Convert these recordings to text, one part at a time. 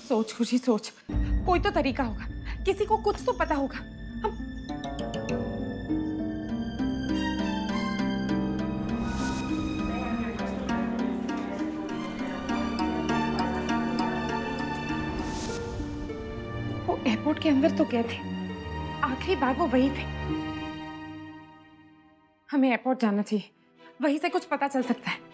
सोच खुशी सोच, कोई तो तरीका होगा, किसी को कुछ तो पता होगा। हम वो एयरपोर्ट के अंदर तो गए थे, आखिरी बार वो वही थे। हमें एयरपोर्ट जाना चाहिए, वहीं से कुछ पता चल सकता है।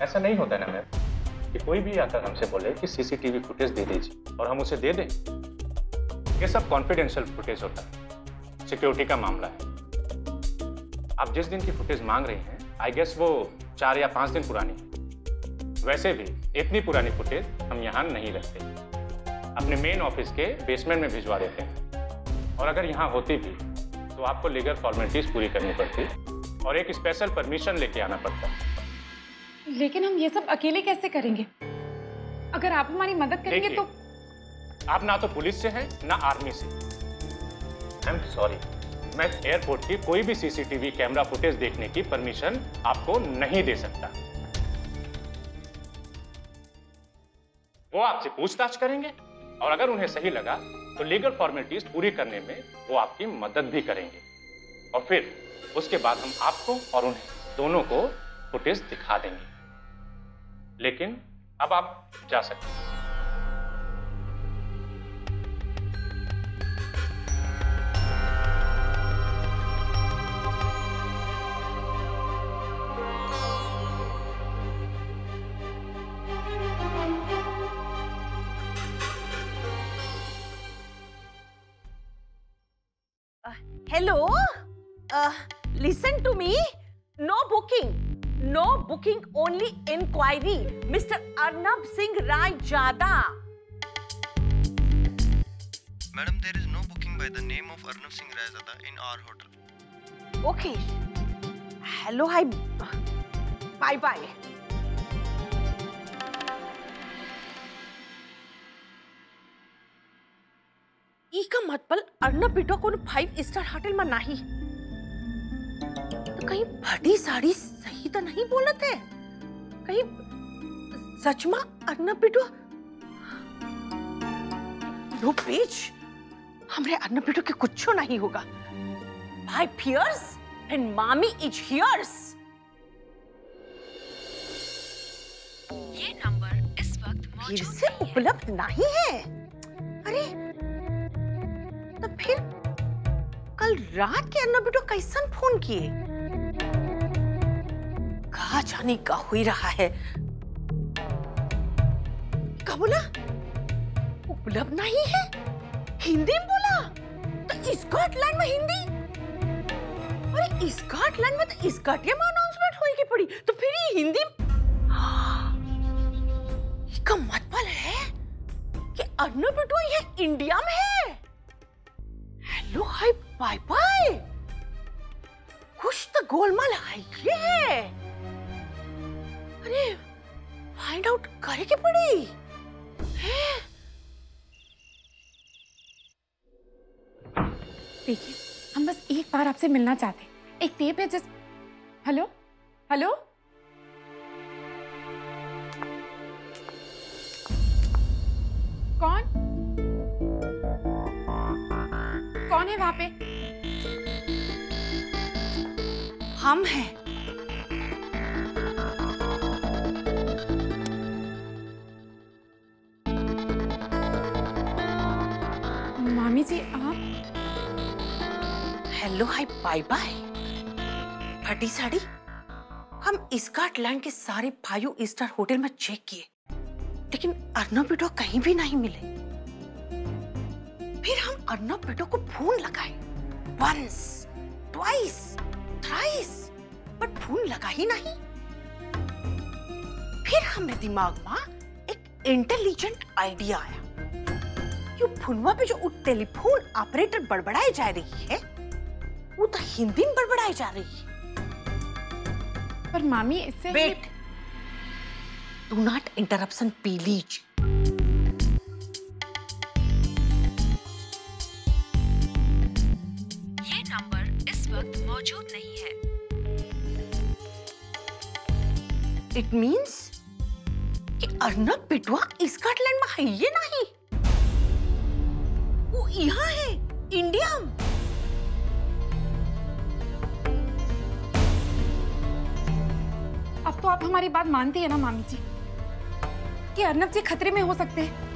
ऐसा नहीं होता ना मैम कि कोई भी आकर हमसे बोले कि सीसीटीवी फुटेज दे दीजिए और हम उसे दे दें। ये सब कॉन्फिडेंशियल फुटेज होता है, सिक्योरिटी का मामला है। आप जिस दिन की फुटेज मांग रही हैं, आई गेस वो 4 या 5 दिन पुरानी है। वैसे भी इतनी पुरानी फुटेज हम यहाँ नहीं रखते, अपने मेन ऑफिस के बेसमेंट में भिजवा देते हैं। और अगर यहाँ होती भी तो आपको लीगल फॉर्मेलिटीज पूरी करनी पड़ती और एक स्पेशल परमिशन लेके आना पड़ता। लेकिन हम ये सब अकेले कैसे करेंगे? अगर आप हमारी मदद करेंगे तो। आप ना तो पुलिस से हैं ना आर्मी से। आई एम सॉरी, मैं एयरपोर्ट की कोई भी सीसीटीवी कैमरा फुटेज देखने की परमिशन आपको नहीं दे सकता। वो आपसे पूछताछ करेंगे और अगर उन्हें सही लगा तो लीगल फॉर्मेलिटीज पूरी करने में वो आपकी मदद भी करेंगे। और फिर उसके बाद हम आपको और उन्हें दोनों को फुटेज दिखा देंगे। लेकिन अब आप जा सकते हैं। Hello, listen to me. No booking. No booking, only inquiry. Mr. Arnab Singh Raijada. Madam, there is no booking by the name of Arnab Singh Raijada in our hotel. Okay. Hello, hi. Bye bye. का मतलब अर्नब बिटो को 5 star hotel में नहीं तो कहीं फटी साड़ी सही तो नहीं बोला थे? कहीं सच में अर्नब बिटो नो पेज हमरे अर्नब बिटो के कुछ नहीं होगा। भाई फियर्स एंड मामी इज हियर्स। ये नंबर इस वक्त मौजूद फिर से उपलब्ध नहीं है। अरे तो फिर कल रात के अर्नब बिटो कैसन फोन किए? कहा जाने का हुई रहा है। क्या बोला? उपलब्ध नहीं है? हिंदी में बोला? तो स्कॉटलैंड में हिंदी? अरे स्कॉटलैंड में तो स्कॉटिया में अनाउंसमेंट होई की पड़ी, तो फिर ये हिंदी इसका मतलब है कि अर्नब बिटो ये इंडिया में है। Hello hi bye bye. कुछ तो गोलमाल है। अरे फाइंड आउट करे के पड़ी। देखिए, हम बस एक बार आपसे मिलना चाहते हैं। एक टेप है जिस। हेलो हेलो, कौन कौन है वहां पे? हम हैं। मामी जी आप? Hello hi bye bye. फटी साड़ी। हम स्कॉटलैंड के सारे 5 स्टार होटल में चेक किए, लेकिन अर्नब बिटो कहीं भी नहीं मिले। फिर हम अर्नब बिटो को फोन लगाए, once, twice, thrice, but phone लगा ही नहीं। फिर हमें दिमाग में एक इंटेलिजेंट आइडिया आया। ये फोनवा पे जो टेलीफोन ऑपरेटर बड़बड़ाई जा रही है, वो तो हिंदी में बड़बड़ाई जा रही है। पर मामी इससे wait, do not interruption please. ये नंबर इस इस वक्त मौजूद नहीं है। इट मीन्स कि अर्नब बिटवा स्कॉटलैंड में है ये नहीं, वो यहाँ है इंडिया में। अब तो आप हमारी बात मानती है ना मामी जी कि अर्नब जी खतरे में हो सकते हैं।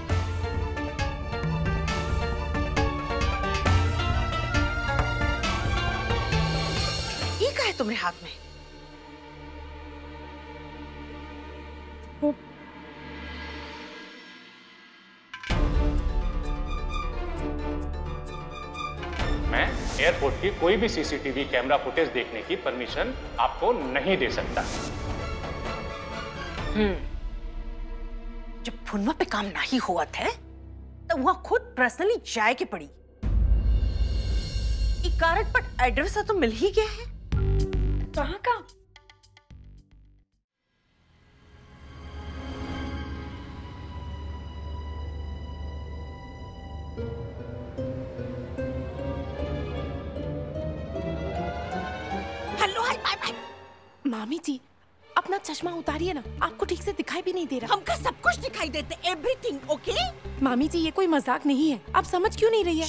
ये क्या है तुम्हारे हाथ में? वो मैं एयरपोर्ट की कोई भी सीसीटीवी कैमरा फुटेज देखने की परमिशन आपको नहीं दे सकता। जब फोनवा पे काम नहीं हुआ था तब वहां खुद पर्सनली जाए के पड़ी। एक कारड पर एड्रेस तो मिल ही गया है। कहाँ का? Hello hi bye bye. मामी जी अपना चश्मा उतारिए ना, आपको ठीक से दिखाई भी नहीं दे रहा। हमका सब कुछ दिखाई देते, एवरीथिंग ओके। मामी जी ये कोई मजाक नहीं है, आप समझ क्यों नहीं रही है?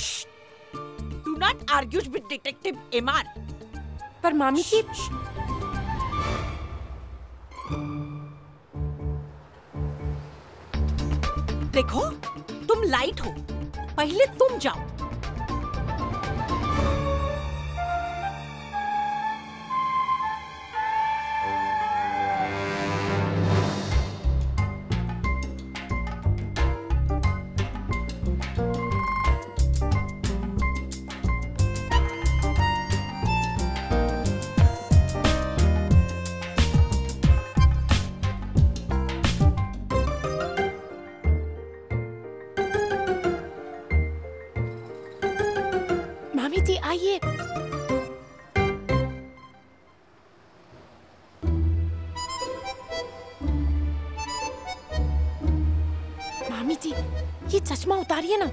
Do not argue with detective MR. पर मामी जी देखो तुम लाइट हो, पहले तुम जाओ। मामी जी आइए। मामी जी ये चश्मा उतारिए ना।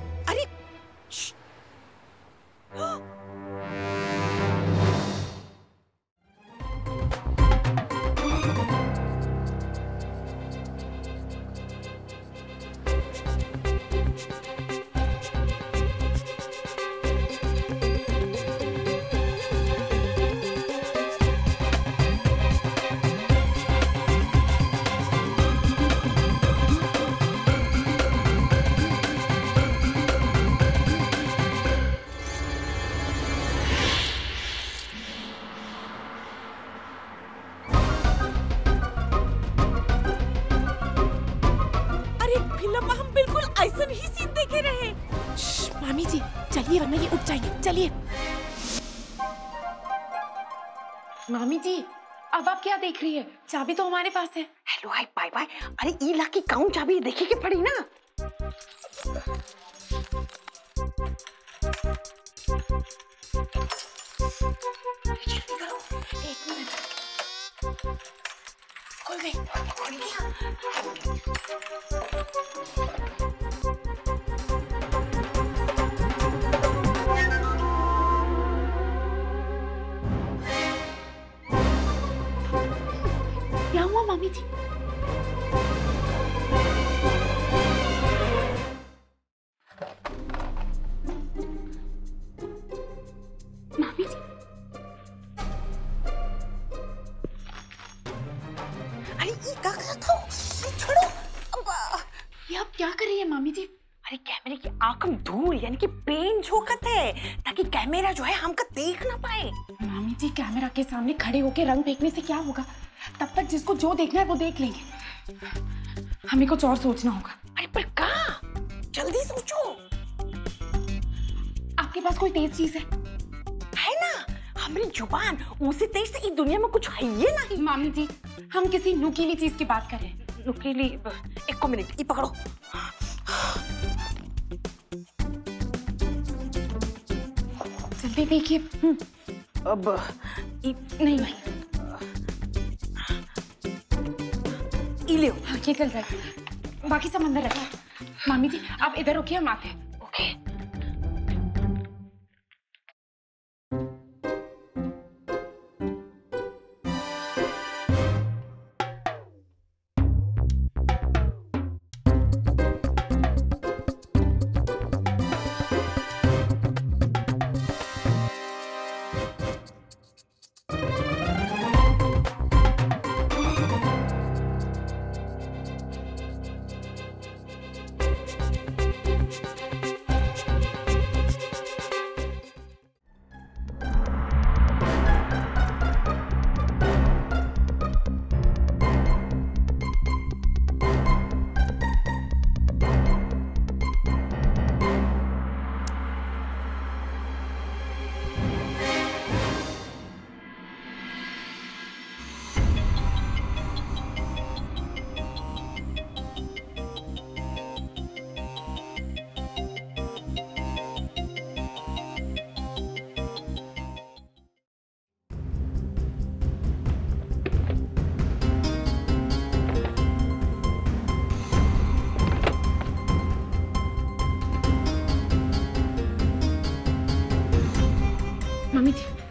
अरे फिल्म में हम बिल्कुल ऐसा ही सीन देखे रहे। मामी जी चलिए वरना ये उठ जाएंगे, चलिए। मामी जी अब आप क्या देख रही है? चाबी तो हमारे पास है। Hello hi bye bye. अरे ई लाख की काउंट चाबी देखे के पड़ी ना। एक मिनट। खोल गई। खोल गया। क्या हुआ मामी जी? मामी जी अरे ये क्या कर था? छोड़ो। ये आप क्या कर रही है मामी जी? अरे कैमरे की आंख में धूल यानी कि पेंट झोंकत है ताकि कैमरा जो है हमका देख ना पाए। मामी जी कैमरा के सामने खड़े होके रंग फेंकने से क्या होगा? तब तक जिसको जो देखना है वो देख लेंगे। हमें कुछ और सोचना होगा। अरे पर का? जल्दी सोचो। आपके पास कोई तेज चीज है ना? हमारी जुबान उसी तेज से इस दुनिया में कुछ है ये नहीं। मामी जी हम किसी नुकीली चीज की बात कर रहे हैं। नुकीली? एक मिनट ये पकड़ो। जल्दी देखिए। अब नहीं भाई ले हाँ ये चल जाएगा। बाकी सब अंदर रखा। मामी जी आप इधर रुकिए, हम आते हैं। ओके।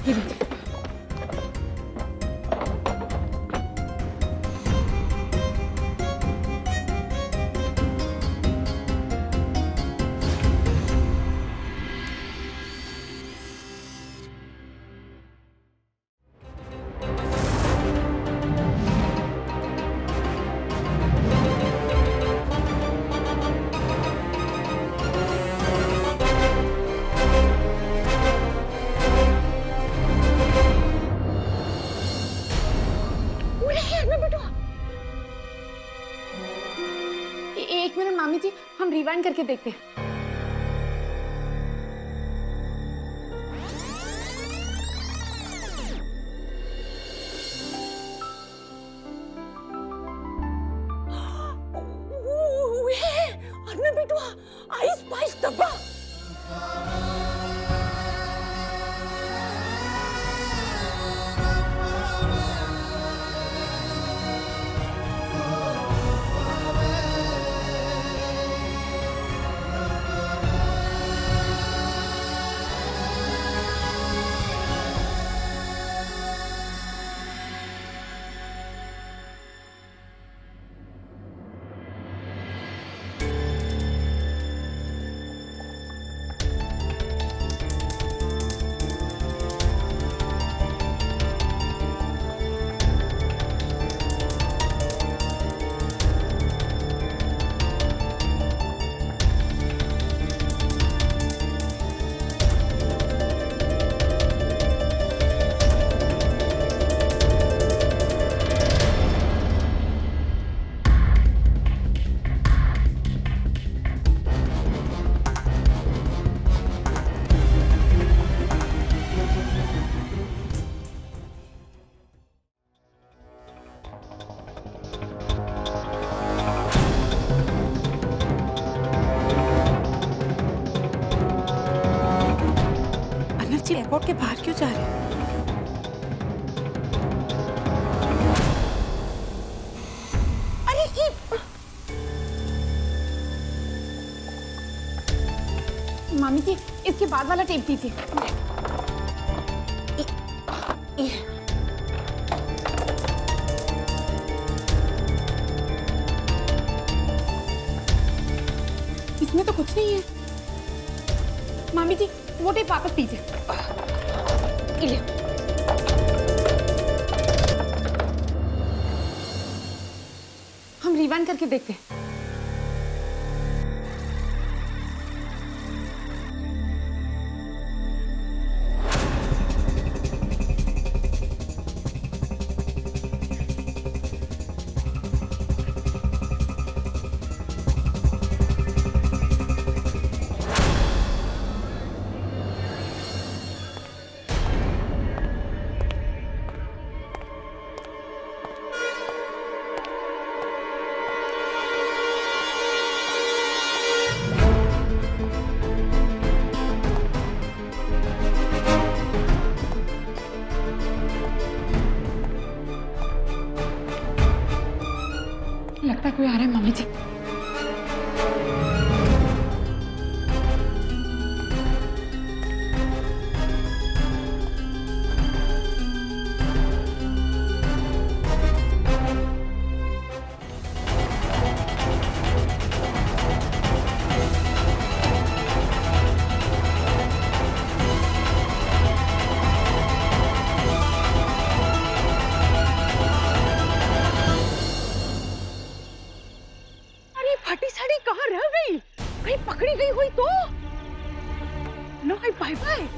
ये लीजिए। एक मिनट मामी जी, हम रिवाइंड करके देखते हैं। अर्नब बेटुआ, आई स्पाइस डब्बा। एयरपोर्ट के बाहर क्यों जा रहे हैं? अरे ये मामी जी, इसके बाद वाला टेप दीजिए। इसमें तो कुछ नहीं है। मामी जी, वो टेप वापस दीजिए। हम रिवाइंड करके देखते हैं। लगता है कोई आ रहा है मामी जी। फटी साड़ी कहाँ रह गई? कहीं पकड़ी गई हुई तो? No, bye bye.